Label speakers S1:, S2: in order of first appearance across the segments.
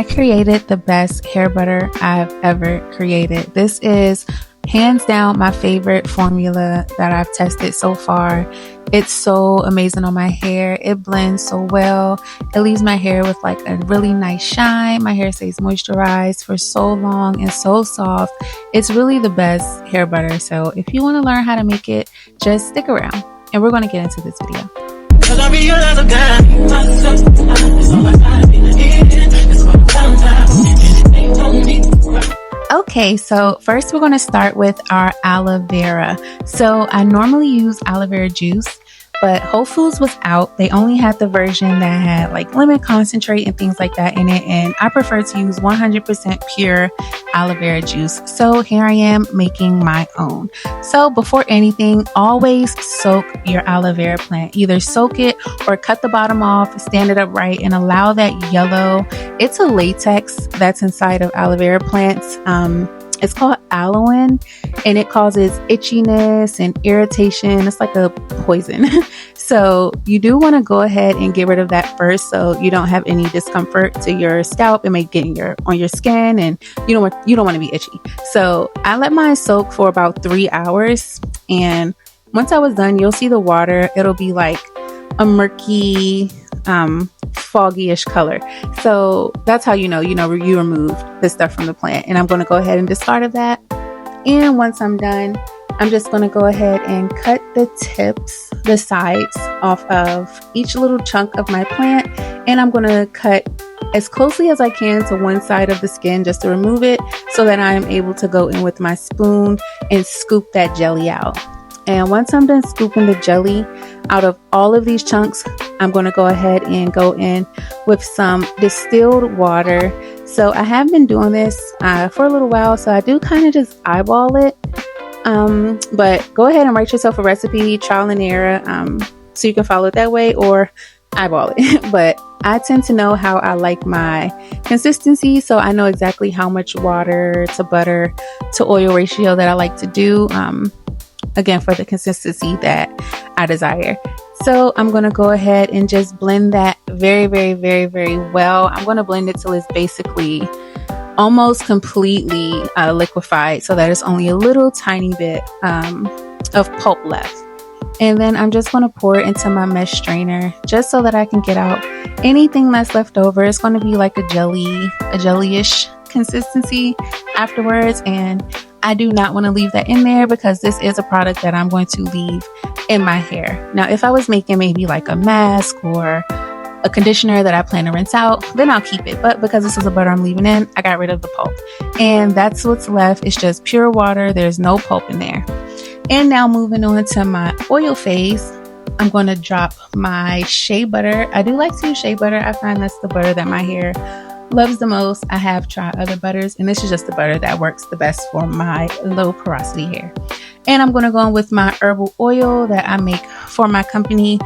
S1: I created the best hair butter I've ever created. This is hands down my favorite formula that I've tested so far. It's so amazing on my hair. It blends so well. It leaves my hair with like a really nice shine. My hair stays moisturized for so long and so soft. It's really the best hair butter. So if you want to learn how to make it, just stick around and we're going to get into this video. Okay, so first we're going to start with our aloe vera. So I normally use aloe vera juice, but Whole Foods was out. They only had the version that had like lemon concentrate and things like that in it. And I prefer to use 100% pure aloe vera juice. So here I am making my own. So before anything, always soak your aloe vera plant. Either soak it or cut the bottom off, stand it up right, and allow that yellow. It's a latex that's inside of aloe vera plants. It's called aloe, and it causes itchiness and irritation. It's like a poison. So you do want to go ahead and get rid of that first, so you don't have any discomfort to your scalp. It may get on your skin, and you don't want to be itchy. So I let mine soak for about 3 hours, and once I was done, you'll see the water. It'll be like a murky, foggy-ish color. So that's how you removed the stuff from the plant. And I'm going to go ahead and discard of that. And once I'm done, I'm just going to go ahead and cut the tips, the sides off of each little chunk of my plant. And I'm going to cut as closely as I can to one side of the skin just to remove it, so that I am able to go in with my spoon and scoop that jelly out. And once I'm done scooping the jelly out of all of these chunks, I'm going to go ahead and go in with some distilled water. So I have been doing this for a little while, so I do kind of just eyeball it. But go ahead and write yourself a recipe, trial and error, so you can follow it that way, or eyeball it. But I tend to know how I like my consistency, so I know exactly how much water to butter to oil ratio that I like to do. Again, for the consistency that I desire. So I'm going to go ahead and just blend that very, very, very, very well. I'm going to blend it till it's basically almost completely liquefied, so that it's only a little tiny bit of pulp left. And then I'm just going to pour it into my mesh strainer just so that I can get out anything that's left over. It's going to be like a jelly-ish consistency afterwards, and I do not want to leave that in there because this is a product that I'm going to leave in my hair. Now, if I was making maybe like a mask or a conditioner that I plan to rinse out, then I'll keep it. But because this is a butter I'm leaving in, I got rid of the pulp. And that's what's left. It's just pure water. There's no pulp in there. And now moving on to my oil phase, I'm going to drop my shea butter. I do like to use shea butter. I find that's the butter that my hair loves the most. I have tried other butters, and this is just the butter that works the best for my low porosity hair. And I'm going to go in with my herbal oil that I make for my company.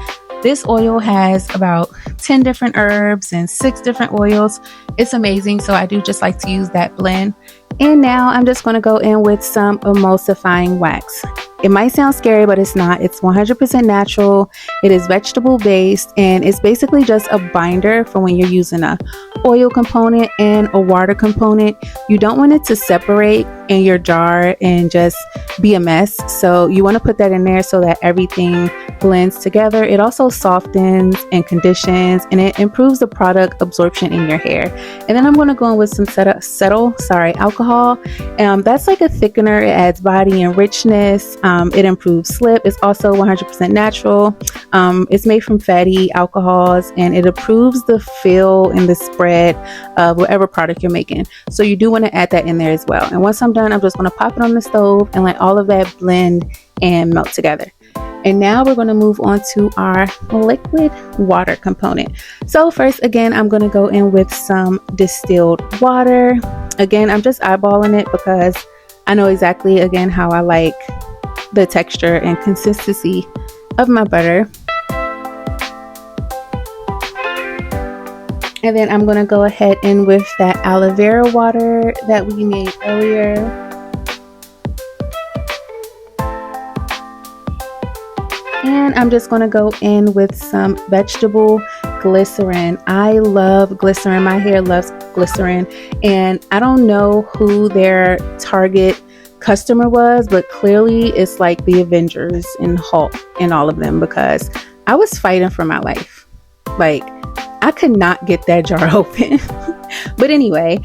S1: This oil has about 10 different herbs and 6 different oils. It's amazing. So I do just like to use that blend. And now I'm just going to go in with some emulsifying wax. It might sound scary, but it's not. It's 100% natural. It is vegetable based, and it's basically just a binder for when you're using a oil component and a water component. You don't want it to separate in your jar and just be a mess. So you want to put that in there so that everything blends together. It also softens and conditions, and it improves the product absorption in your hair. And then I'm going to go in with some alcohol. That's like a thickener. It adds body and richness. It improves slip. It's also 100% natural. It's made from fatty alcohols, and it improves the feel and the spread of whatever product you're making. So you do want to add that in there as well. And once I'm done, I'm just going to pop it on the stove and let all of that blend and melt together. And now we're going to move on to our liquid water component. So first, again, I'm going to go in with some distilled water. Again, I'm just eyeballing it because I know exactly, again, how I like the texture and consistency of my butter. And then I'm going to go ahead in with that aloe vera water that we made earlier. And I'm just going to go in with some vegetable glycerin. I love glycerin. My hair loves glycerin, and I don't know who their target customer was, but clearly it's like the Avengers and Hulk and all of them, because I was fighting for my life. Like, I could not get that jar open. But anyway,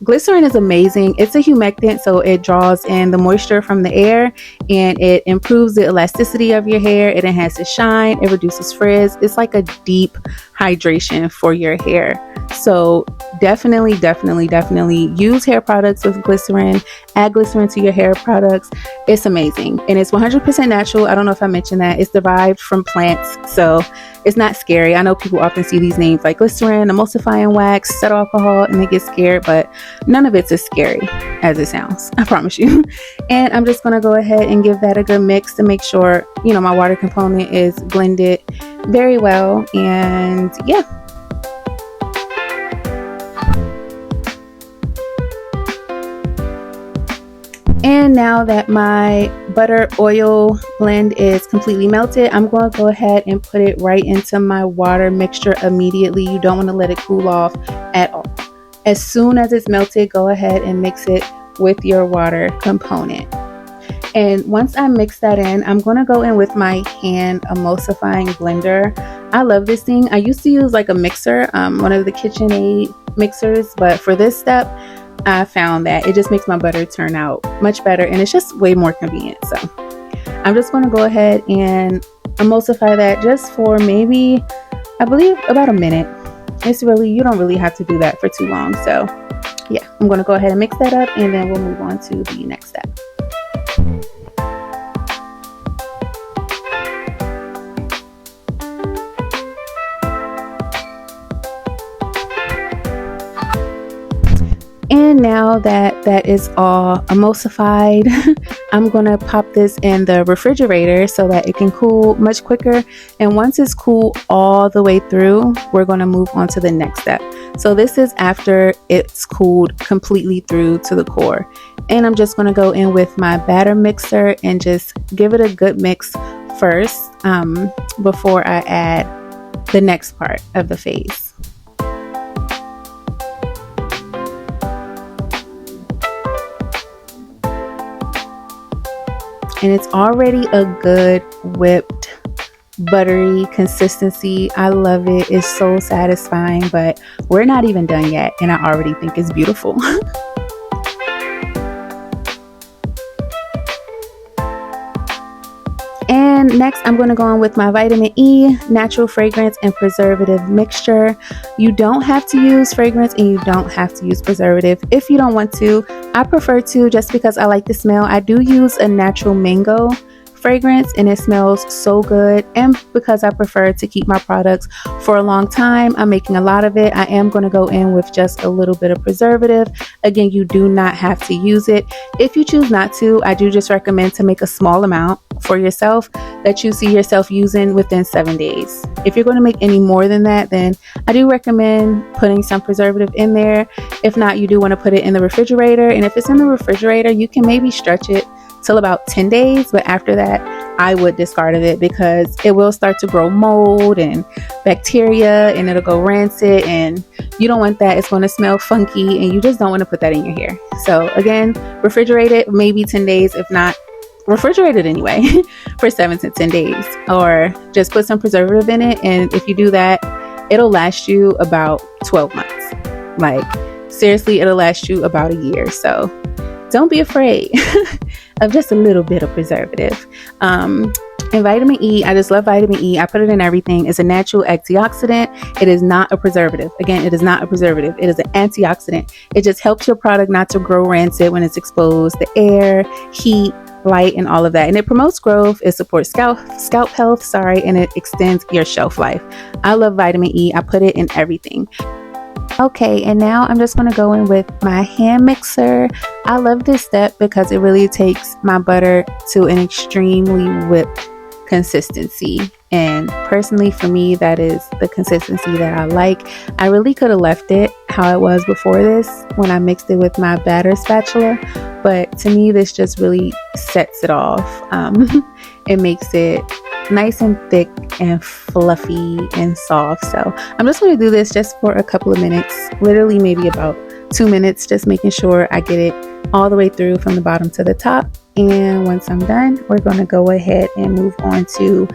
S1: glycerin is amazing. It's a humectant, so it draws in the moisture from the air and it improves the elasticity of your hair. It enhances shine. It reduces frizz. It's like a deep hydration for your hair. So definitely use hair products with glycerin. Add glycerin to your hair products. It's amazing. And it's 100% natural. I don't know if I mentioned that. It's derived from plants, so it's not scary. I know people often see these names like glycerin, emulsifying wax, cetyl alcohol, and they get scared, but none of it's as scary as it sounds. I promise you. And I'm just going to go ahead and give that a good mix to make sure, my water component is blended very well. And yeah. And now that my butter oil blend is completely melted, I'm going to go ahead and put it right into my water mixture immediately. You don't want to let it cool off at all. As soon as it's melted, go ahead and mix it with your water component. And once I mix that in, I'm going to go in with my hand emulsifying blender. I love this thing. I used to use like a mixer, one of the KitchenAid mixers, but for this step, I found that it just makes my butter turn out much better, and it's just way more convenient. So I'm just going to go ahead and emulsify that just for maybe, I believe, about a minute. You don't really have to do that for too long. So yeah, I'm going to go ahead and mix that up, and then we'll move on to the next step. And now that is all emulsified, I'm going to pop this in the refrigerator so that it can cool much quicker. And once it's cool all the way through, we're going to move on to the next step. So this is after it's cooled completely through to the core. And I'm just going to go in with my batter mixer and just give it a good mix first before I add the next part of the phase. And it's already a good whipped buttery consistency. I love it. It's so satisfying, but we're not even done yet, and I already think it's beautiful. And next, I'm going to go on with my vitamin E natural fragrance and preservative mixture. You don't have to use fragrance and you don't have to use preservative if you don't want to. I prefer to, just because I like the smell. I do use a natural mango fragrance and it smells so good, and because I prefer to keep my products for a long time, I'm making a lot of it. I am going to go in with just a little bit of preservative. Again, you do not have to use it. If you choose not to, I do just recommend to make a small amount for yourself that you see yourself using within 7 days. If you're going to make any more than that, then I do recommend putting some preservative in there. If not, you do want to put it in the refrigerator, and if it's in the refrigerator, you can maybe stretch it till about 10 days, but after that I would discard it because it will start to grow mold and bacteria and it'll go rancid, and you don't want that. It's going to smell funky and you just don't want to put that in your hair. So again, refrigerate it maybe 10 days, if not refrigerate it anyway for 7 to 10 days, or just put some preservative in it, and if you do that, it'll last you about 12 months. Like seriously, it'll last you about a year. So don't be afraid of just a little bit of preservative. And vitamin E, I just love vitamin E. I put it in everything. It's a natural antioxidant. It is not a preservative. Again, it is not a preservative. It is an antioxidant. It just helps your product not to grow rancid when it's exposed to air, heat, light, and all of that. And it promotes growth. It supports scalp health, and it extends your shelf life. I love vitamin E. I put it in everything. Okay, and now I'm just going to go in with my hand mixer. I love this step because it really takes my butter to an extremely whipped consistency. And personally for me, that is the consistency that I like. I really could have left it how it was before this when I mixed it with my batter spatula. But to me, this just really sets it off. It makes it nice and thick and fluffy and soft. So I'm just going to do this just for a couple of minutes, literally maybe about 2 minutes, just making sure I get it all the way through from the bottom to the top. And once I'm done, we're going to go ahead and move on to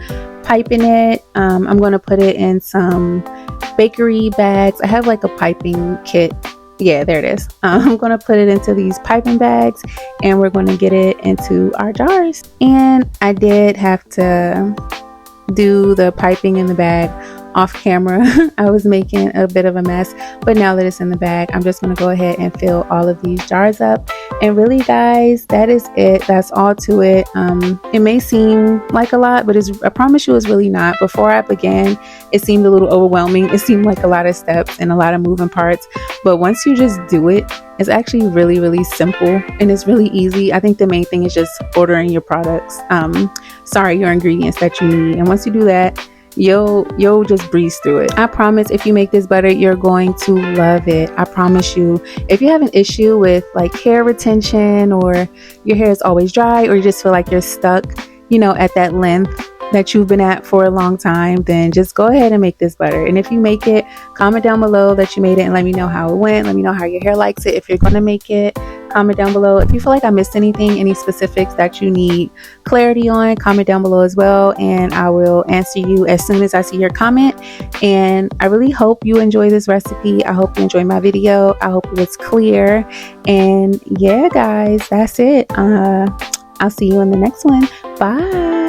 S1: piping it. I'm going to put it in some bakery bags. I have like a piping kit. Yeah, there it is. I'm going to put it into these piping bags and we're going to get it into our jars. And I did have to do the piping in the bag off camera. I was making a bit of a mess, but now that it's in the bag, I'm just going to go ahead and fill all of these jars up. And really, guys, that is it. That's all to it. It may seem like a lot, but I promise you it's really not. Before I began, it seemed a little overwhelming. It seemed like a lot of steps and a lot of moving parts, but once you just do it, it's actually really, really simple and it's really easy. I think the main thing is just ordering your products, your ingredients that you need. And once you do that, you'll just breeze through it. I promise if you make this butter, you're going to love it. I promise you. If you have an issue with like hair retention, or your hair is always dry, or you just feel like you're stuck, at that length that you've been at for a long time, then just go ahead and make this butter. And if you make it, comment down below that you made it and let me know how it went. Let me know how your hair likes it. If you're going to make it, comment down below. If you feel like I missed anything, any specifics that you need clarity on, comment down below as well, and I will answer you as soon as I see your comment. And I really hope you enjoy this recipe. I hope you enjoy my video. I hope it was clear. And yeah, guys, that's it. I'll see you in the next one. Bye.